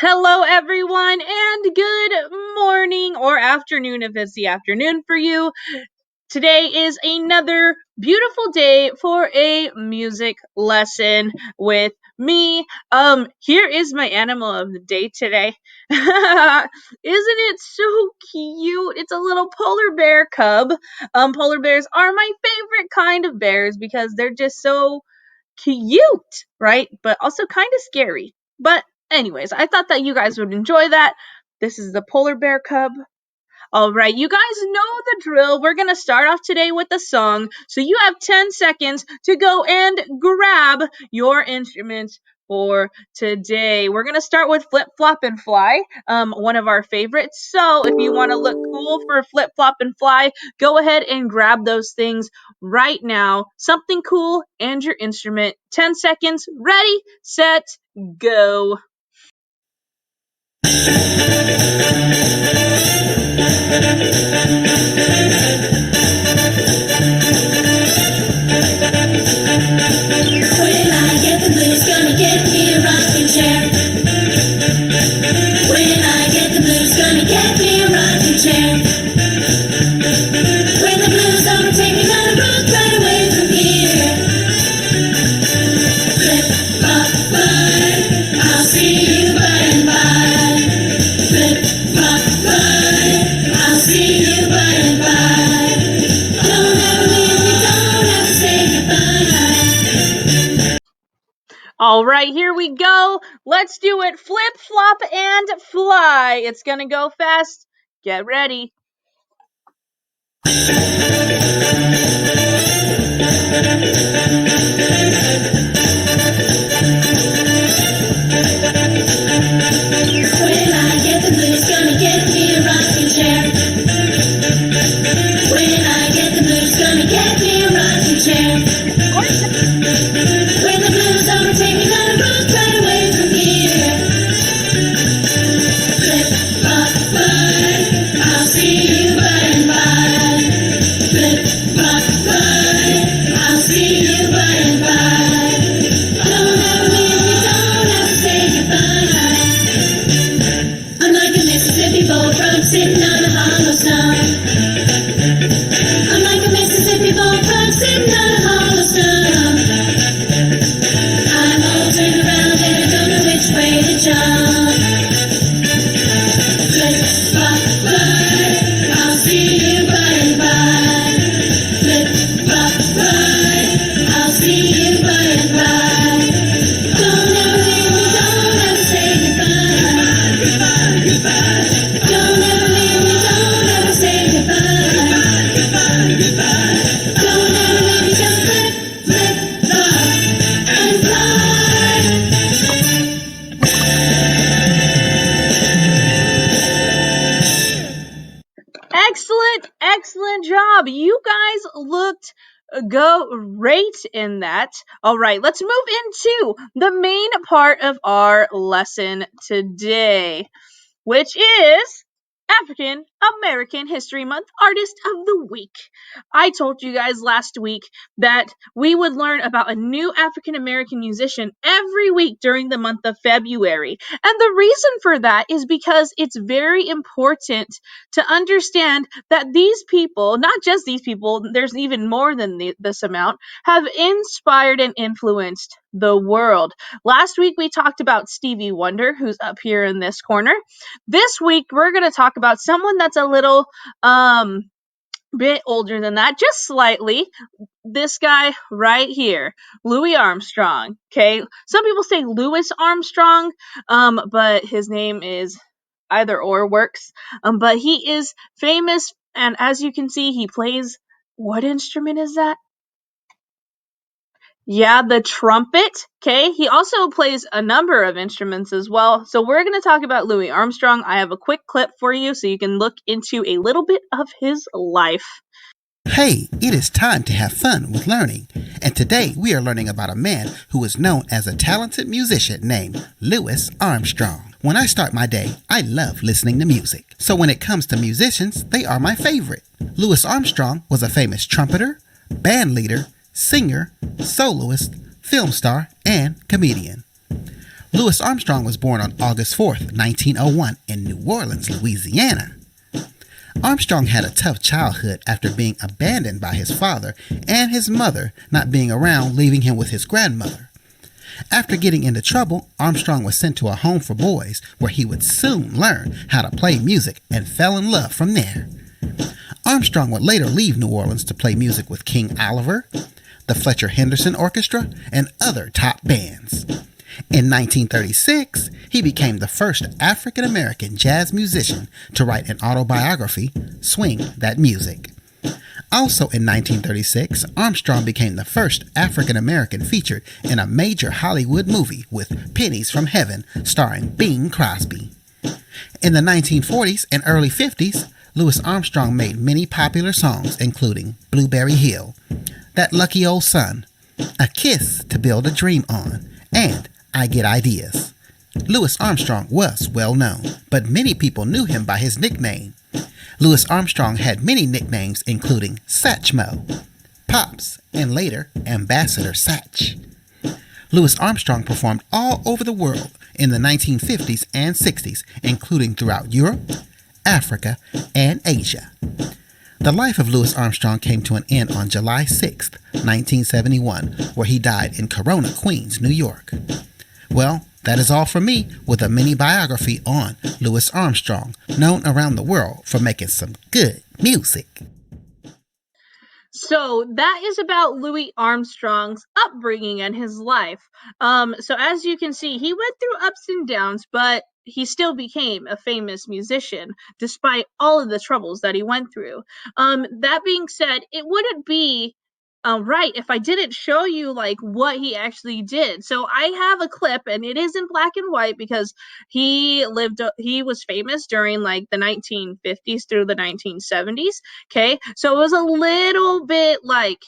Hello, everyone, and good morning or afternoon if it's the afternoon for you. Today is another beautiful day for a music lesson with me. Here is my animal of the day today. Isn't it so cute? It's a little polar bear cub. Polar bears are my favorite kind of bears because they're just so cute, right? But also kind of scary. But, anyways, I thought that you guys would enjoy that. This is the polar bear cub. All right, you guys know the drill. We're going to start off today with a song. So you have 10 seconds to go and grab your instruments for today. We're going to start with Flip, Flop, and Fly, one of our favorites. So if you want to look cool for Flip, Flop, and Fly, go ahead and grab those things right now. Something cool and your instrument. 10 seconds. Ready, set, go. When I get the blues, gonna get me a rocking chair. When I get the blues, gonna get me a rocking chair. When the blues overtake me, gonna rock right away from here. Flip, flop, fly, I'll see you by and by. Flip, flop, fly, I'll see you by and by. Don't ever leave me, don't ever say goodbye. All right, here we go. Let's do it. Flip, flop, and fly. It's going to go fast. Get ready. When I get the blues, gonna get me a rocking chair. When I get the blues, gonna get me a rocking chair. When the blues overtake me, gonna rock right away from here. Flip, flop, fly, I'll see you by and by. Flip, flop, fly, I'll see you by and by. Don't ever leave me, don't ever say goodbye. I'm like a Mississippi boat truck sitting on a hollow stump. I'm like a Mississippi boat truck sitting on a hollow stump. I'm all turned around and I don't know which way to jump. Flip, flop, fly, I'll see you by and by. Flip, flop, fly, I'll see you by and by. Don't ever leave me, don't ever say goodbye. Goodbye, goodbye. Don't ever leave me, don't ever say goodbye. Goodbye, goodbye. Don't ever leave me, just flip, flip, flop, and fly. Excellent job. You guys looked great in that. All right, let's move into the main part of our lesson today, which is African American History Month Artist of the Week. I told you guys last week that we would learn about a new African American musician every week during the month of February. And the reason for that is because it's very important to understand that these people, not just these people, there's even more than this amount, have inspired and influenced the world. Last week we talked about Stevie Wonder, who's up here in this corner. This week, we're going to talk about someone that's a little bit older than that, just slightly. This guy right here, Louis Armstrong. Okay, some people say Louis Armstrong, but his name is either or works. But he is famous, and as you can see, he plays. What instrument is that? Yeah, the trumpet. Okay, he also plays a number of instruments as well. So we're going to talk about Louis Armstrong. I have a quick clip for you so you can look into a little bit of his life. Hey, it is time to have fun with learning. And today we are learning about a man who is known as a talented musician named Louis Armstrong. When I start my day, I love listening to music. So when it comes to musicians, they are my favorite. Louis Armstrong was a famous trumpeter, band leader, singer, soloist, film star, and comedian. Louis Armstrong was born on August 4th, 1901 in New Orleans, Louisiana. Armstrong had a tough childhood after being abandoned by his father and his mother not being around, leaving him with his grandmother. After getting into trouble, Armstrong was sent to a home for boys where he would soon learn how to play music and fell in love from there. Armstrong would later leave New Orleans to play music with King Oliver, the Fletcher Henderson Orchestra, and other top bands. In 1936, he became the first African-American jazz musician to write an autobiography, Swing That Music. Also in 1936, Armstrong became the first African-American featured in a major Hollywood movie with Pennies from Heaven starring Bing Crosby. In the 1940s and early 50s, Louis Armstrong made many popular songs including Blueberry Hill, That Lucky Old Sun, A Kiss to Build a Dream On, and I Get Ideas. Louis Armstrong was well known, but many people knew him by his nickname. Louis Armstrong had many nicknames including Satchmo, Pops, and later Ambassador Satch. Louis Armstrong performed all over the world in the 1950s and 60s, including throughout Europe, Africa, and Asia. The life of Louis Armstrong came to an end on July 6, 1971, where he died in Corona, Queens, New York. Well, that is all for me with a mini biography on Louis Armstrong, known around the world for making some good music. So that is about Louis Armstrong's upbringing and his life. So as you can see, he went through ups and downs, but he still became a famous musician despite all of the troubles that he went through. That being said, it wouldn't be right if I didn't show you like what he actually did. So I have a clip, and it is in black and white because he was famous during like the 1950s through the 1970s. Okay, so it was a little bit like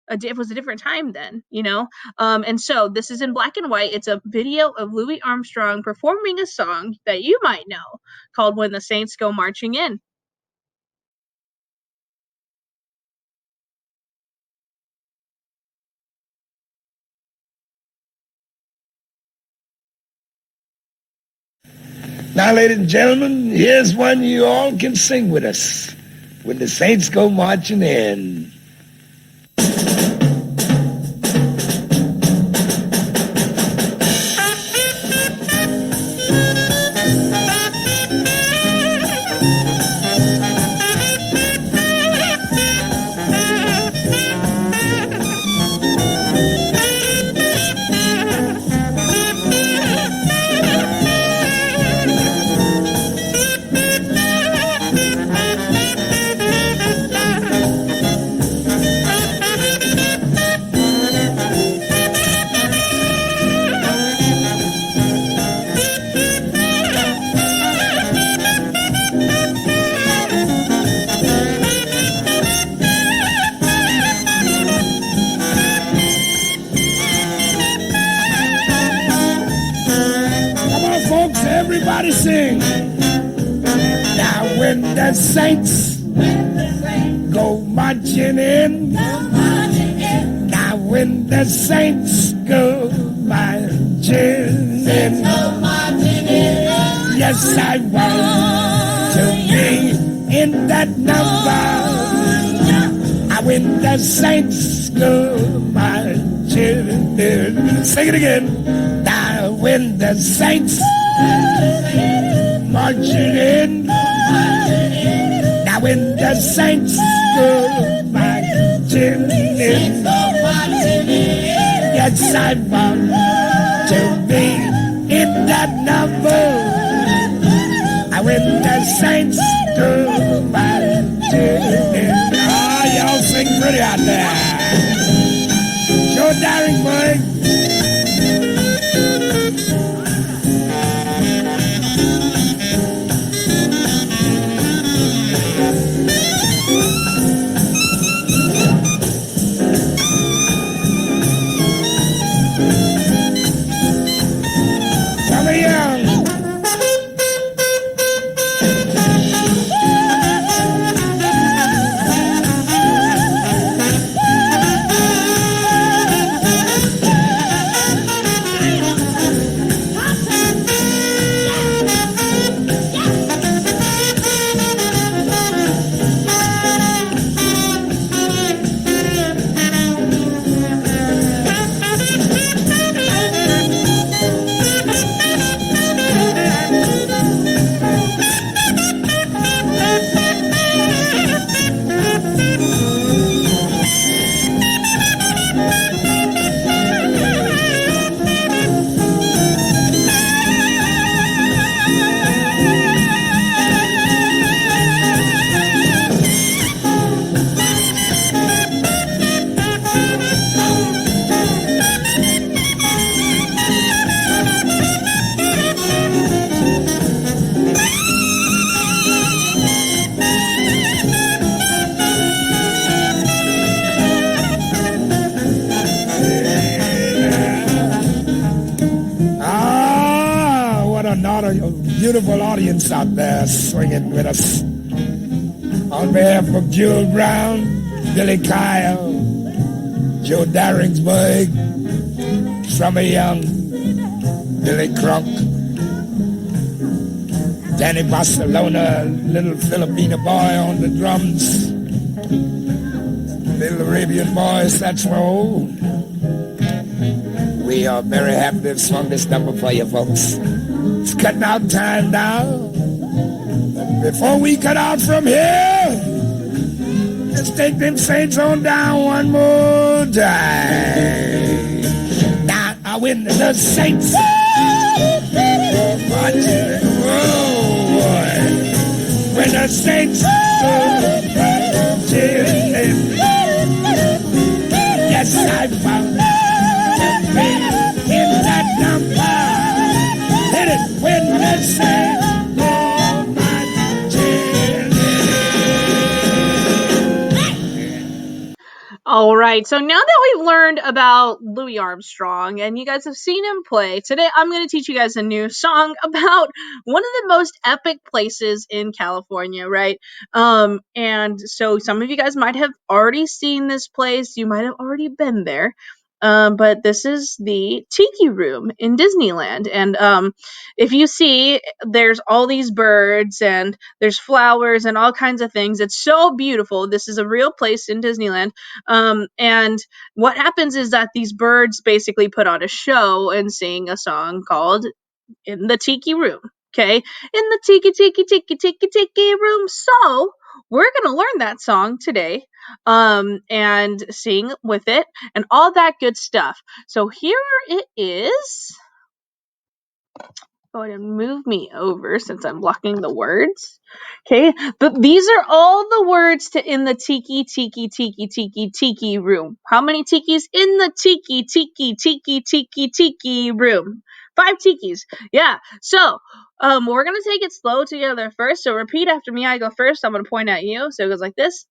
it was a different time then, you know? And so this is in black and white. It's a video of Louis Armstrong performing a song that you might know called When the Saints Go Marching In. Now, ladies and gentlemen, here's one you all can sing with us. When the Saints Go Marching In. Everybody sing. Now when the saints go marching in. Now when the saints go marching in. Yes, I want to be in that number. When the saints go marching in. Sing it again. Now when the saints marching in. Now when the saints go marching in. Yes, I want to be in that number. When the saints go marching in. Oh, y'all sing pretty out there. Joe Daring, boy. beautiful audience out there swinging with us. On behalf of Jewel Brown, Billy Kyle, Joe Daringsburg, Summer Young, Billy Crunk, Danny Barcelona, little Filipino boy on the drums, little Arabian boy saxophone. We are very happy to have swung this number for you folks. It's cutting out time now. Before we cut out from here, let's take them saints on down one more time. Now, when the saints, when the saints, yes, I found me in that number. Hit it when the saints. All right, so now that we've learned about Louis Armstrong and you guys have seen him play, today I'm going to teach you guys a new song about one of the most epic places in California, right? And so some of you guys might have already seen this place, you might have already been there. But this is the Tiki Room in Disneyland. And if you see, there's all these birds and there's flowers and all kinds of things. It's so beautiful. This is a real place in Disneyland. And what happens is that these birds basically put on a show and sing a song called In the Tiki Room. Okay? In the Tiki, Tiki, Tiki, Tiki, Tiki Room. So we're going to learn that song today and sing with it and all that good stuff. So here it is. Go ahead and move me over since I'm blocking the words. Okay, but these are all the words to In the Tiki, Tiki, Tiki, Tiki, Tiki Room. How many tikis? In the Tiki, Tiki, Tiki, Tiki, Tiki Room. 5 tikis. Yeah, so we're going to take it slow together first. So repeat after me. I go first. I'm going to point at you. So it goes like this.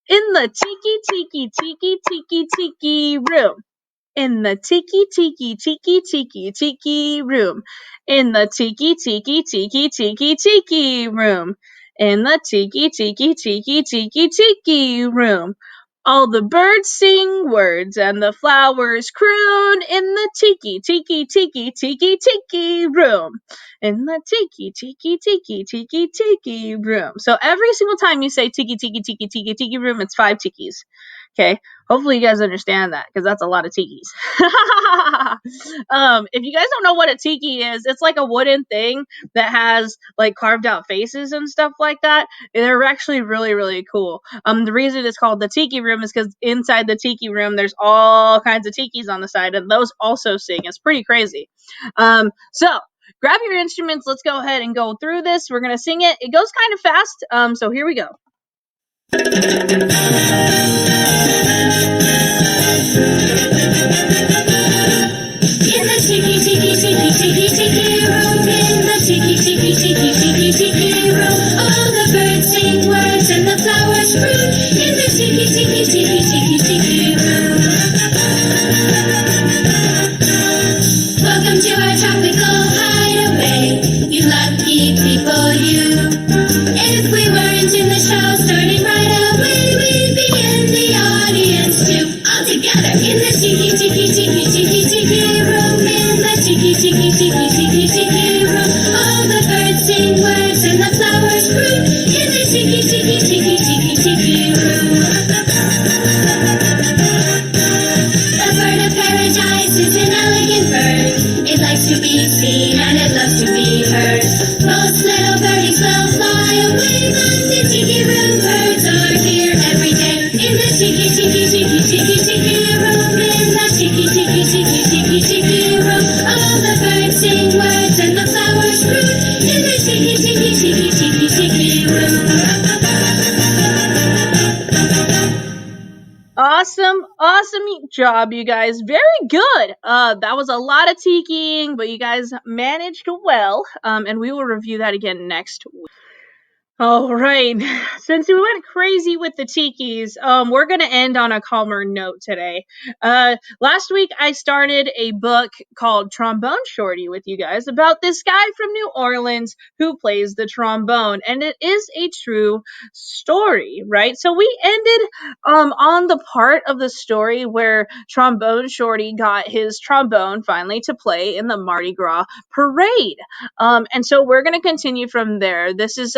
In the Tiki, Tiki, Tiki, Tiki, Tiki Room. In the Tiki, Tiki, Tiki, Tiki, Tiki Room. In the Tiki, Tiki, Tiki, Tiki, Tiki Room. In the Tiki, Tiki, Tiki, Tiki, Tiki Room. All the birds sing words and the flowers croon in the Tiki, Tiki, Tiki, Tiki, Tiki Room. In the Tiki, Tiki, Tiki, Tiki, Tiki Room. So every single time you say Tiki, Tiki, Tiki, Tiki, Tiki Room, it's 5 tikis. Okay, hopefully you guys understand that because that's a lot of tikis. If you guys don't know what a tiki is, it's like a wooden thing that has like carved out faces and stuff like that. They're actually really, really cool. The reason it's called the Tiki Room is because inside the Tiki Room, there's all kinds of tikis on the side, and those also sing. It's pretty crazy. So grab your instruments. Let's go ahead and go through this. We're gonna sing it. It goes kind of fast. So here we go. In the Tiki, Tiki, Tiki, Tiki, Tiki Room. In the Tiki, Tiki, Tiki, Tiki, Tiki Room. All the birds sing words and the flowers fruit. In the Tiki, Tiki, Tiki, Tiki, Tiki Room. Welcome to our tropical hideaway, you lucky people, you. If we weren't in the show starting right away, we'd be in the audience too. All together in the Tiki, Tiki, Tiki, Tiki, Tiki Room. In the Tiki, Tiki, Tiki, Tiki, Tiki Room. All the birds sing words and the flowers fruit. In the Tiki, Tiki, Tiki, Tiki, Tiki Room. The bird of paradise is an elegant bird. It likes to be seen and it loves to be heard. Most little birdies will fly away, but the Tiki Room birds are here every day. In the Tiki, Tiki, Tiki, Tiki, Tiki Room. In the Tiki, Tiki, Tiki, Tiki, Tiki Room. All the birds sing words and the flowers fruit. In the Tiki, Tiki, Tiki, Tiki, Tiki Room. Awesome job, you guys. Very good. That was a lot of tikiing, but you guys managed well. And we will review that again next week. All right. Since we went crazy with the tikis, we're gonna end on a calmer note today. Last week I started a book called Trombone Shorty with you guys about this guy from New Orleans who plays the trombone, and it is a true story, right? So we ended on the part of the story where Trombone Shorty got his trombone finally to play in the Mardi Gras parade. And so we're gonna continue from there. This is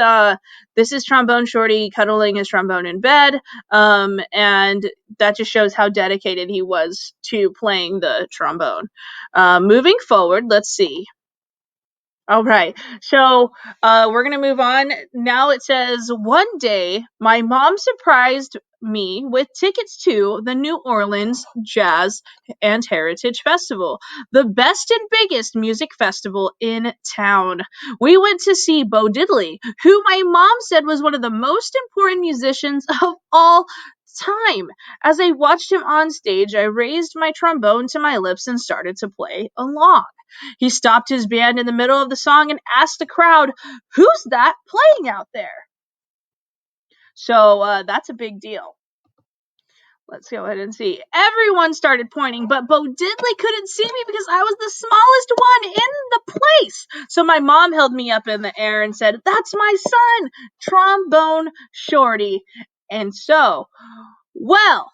Trombone Shorty cuddling his trombone in bed, and that just shows how dedicated he was to playing the trombone. Moving forward, let's see. All right. So we're going to move on. Now it says, one day, my mom surprised me with tickets to the New Orleans Jazz and Heritage Festival, the best and biggest music festival in town. We went to see Bo Diddley, who my mom said was one of the most important musicians of all time. As I watched him on stage, I raised my trombone to my lips and started to play along. He stopped his band in the middle of the song and asked the crowd, "Who's that playing out there?" So that's a big deal. Let's go ahead and see. Everyone started pointing, but Bo Diddley couldn't see me because I was the smallest one in the place. So my mom held me up in the air and said, "That's my son, Trombone Shorty." And so, well,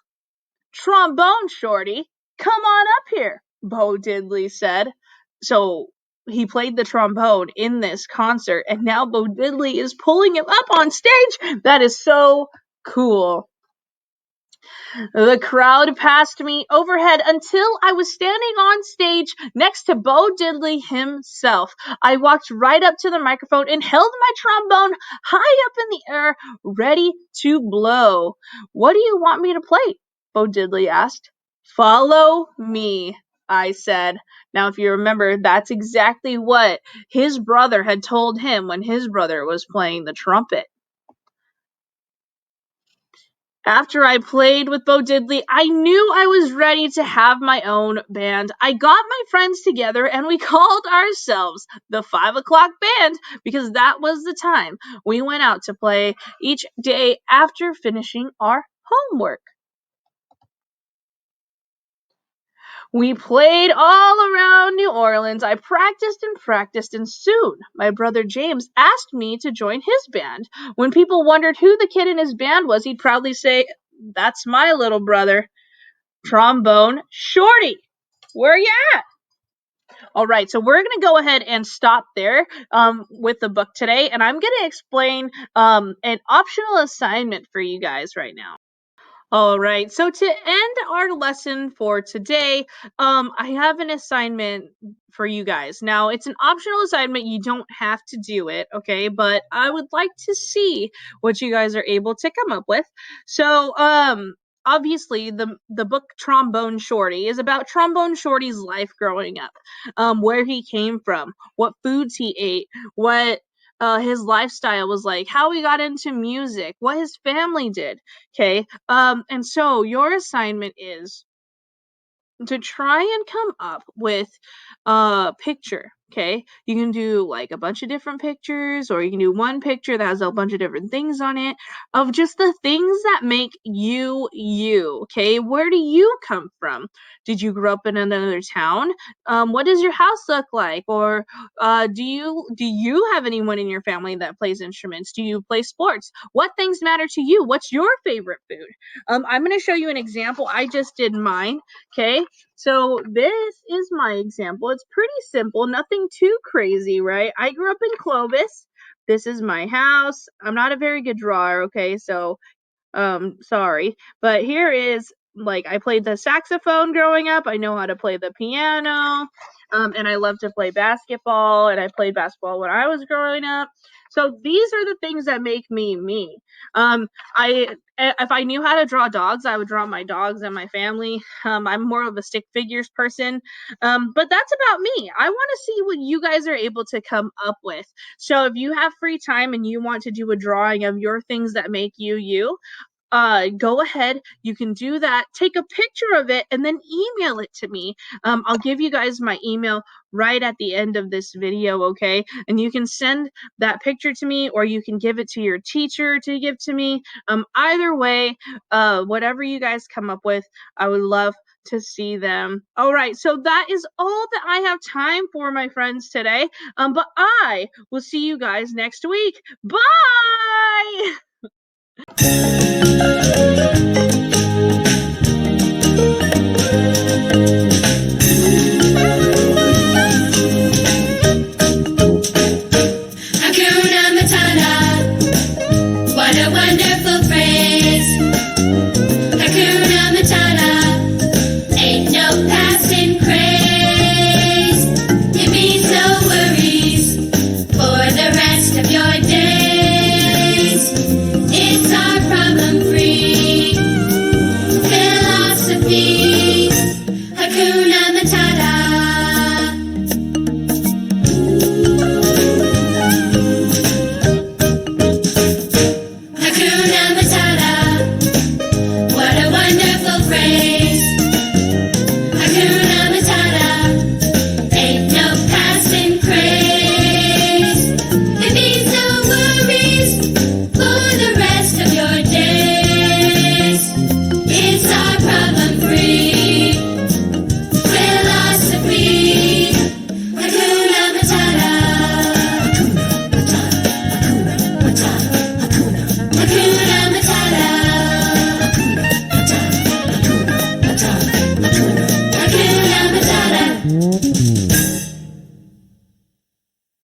Trombone Shorty, come on up here, Bo Diddley said. So he played the trombone in this concert, and now Bo Diddley is pulling him up on stage. That is so cool. The crowd passed me overhead until I was standing on stage next to Bo Diddley himself. I walked right up to the microphone and held my trombone high up in the air, ready to blow. "What do you want me to play?" Bo Diddley asked. "Follow me," I said. Now, if you remember, that's exactly what his brother had told him when his brother was playing the trumpet. After I played with Bo Diddley, I knew I was ready to have my own band. I got my friends together and we called ourselves the 5 o'clock Band because that was the time we went out to play each day after finishing our homework. We played all around New Orleans. I practiced, and soon my brother James asked me to join his band. When people wondered who the kid in his band was, he'd proudly say, "That's my little brother, Trombone Shorty. Where you at?" All right, so we're going to go ahead and stop there with the book today, and I'm going to explain an optional assignment for you guys right now. All right. So to end our lesson for today, I have an assignment for you guys. Now, it's an optional assignment. You don't have to do it, okay? But I would like to see what you guys are able to come up with. So, obviously the book Trombone Shorty is about Trombone Shorty's life growing up, where he came from, what foods he ate, what his lifestyle was like, how he got into music, what his family did. Okay. And so your assignment is to try and come up with a picture. Okay, you can do like a bunch of different pictures, or you can do one picture that has a bunch of different things on it of just the things that make you you. Okay, where do you come from? Did you grow up in another town? What does your house look like? Or do you have anyone in your family that plays instruments? Do you play sports? What things matter to you? What's your favorite food? I'm going to show you an example. I just did mine. Okay, so this is my example. It's pretty simple, nothing too crazy, right? I grew up in Clovis. This is my house. I'm not a very good drawer, okay? So sorry, but here is, like, I played the saxophone growing up. I know how to play the piano, and I love to play basketball, and I played basketball when I was growing up. So these are the things that make me me. I If I knew how to draw dogs, I would draw my dogs and my family. I'm more of a stick figures person, but that's about me. I want to see what you guys are able to come up with. So if you have free time and you want to do a drawing of your things that make you you, go ahead. You can do that. Take a picture of it and then email it to me. I'll give you guys my email right at the end of this video, okay? And you can send that picture to me, or you can give it to your teacher to give to me. Either way, whatever you guys come up with, I would love to see them. All right, so that is all that I have time for, my friends, today. But I will see you guys next week. Bye!